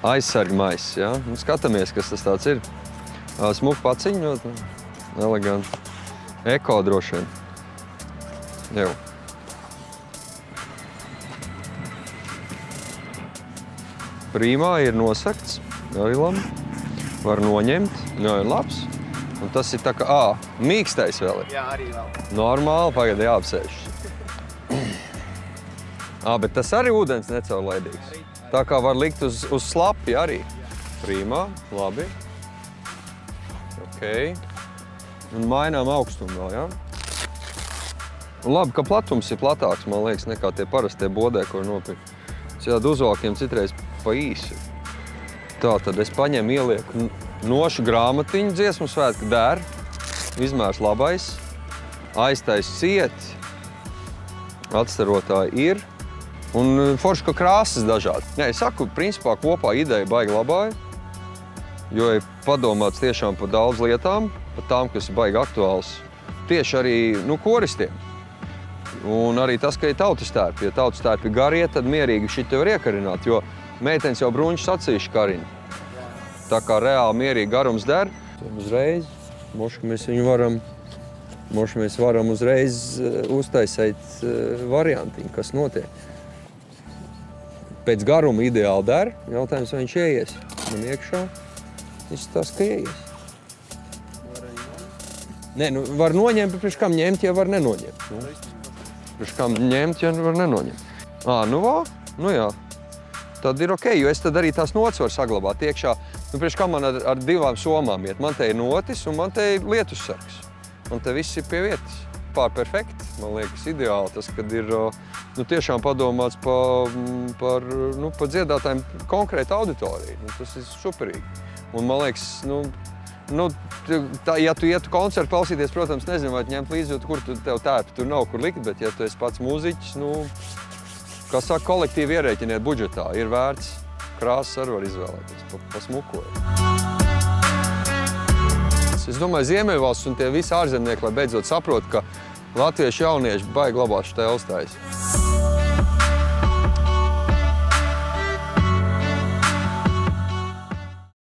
Aizsarga maiss, jā. Nu, skatāmies, kas tas tāds ir. Smuka paciņa, ļoti eleganti. Eko droši vien. Jau. Prīmā ir nosakts, arī labi. Var noņemt, ļoti labs. Un tas ir tā kā, mīkstais vēl ir. Jā, arī vēl. Normāli, pagaidi jāapsēž. Bet tas arī ūdens necaurlaidīgs. Tā kā var likt uz slapi arī. Prīmā, labi. Ok. Un mainām augstumu vēl, jā? Un labi, ka platums ir platāks, man liekas, nekā tie parastie bodē, ko nopirkt. Citādi uzvalkiem citreiz pa īsi. Tā, tad es paņemu, ielieku nošu grāmatiņu, dziesmu svētku der, izmērs labais, aiztais ciet, atstarotāji ir, un forši, ka krāsas dažādi. Jā, es saku, principā kopā ideja baigi labāja, jo ir padomāts tiešām par daudz lietām, par tām, kas ir baigi aktuāls. Tieši arī, koristiem. Un arī tas, ka ir tautas tērpi. Ja tautas tērpi garie, tad mierīgi šito var iekarināt, jo meitenes jau bruņšas acīši karina. Tā kā reāli mierīgi garums der. Uzreiz, moši mēs varam uzreiz uztaisīt variantiņu, kas notiek. Pēc garuma ideāli der, jautājums, vai viņš ieies. Man iekšā izskatās, ka ieies. Nē, var noņemt, bet priekš kam ņemt, ja var nenoņemt. Priekš kam ņemt, ja var nenoņemt. Jā. Tad ir ok, jo es tad arī tās notis varu saglabāt iekšā. Priekš kam man ar divām somām iet. Man te ir notis un man te ir lietussargs. Man te viss ir pie vietas. Perfekti, man liekas, ideāli tas, kad ir tiešām padomāts par dziedātājiem konkrētu auditoriju. Tas ir superīgi. Un man liekas, ja tu ietu koncertu klausīties, protams, nezinu, vai ņemt līdzi, kur tev tērpi tur nav kur likt, bet ja tu esi pats mūziķis, kā saka, kolektīvi ierēķiniet budžetā, ir vērts. Krāsas arī var izvēlēties, pa smukoju. Es domāju, Ziemeļvalsts un tie visi ārzemnieki, lai beidzot saprot, ka latviešu jaunieši baigi labās štelstājas.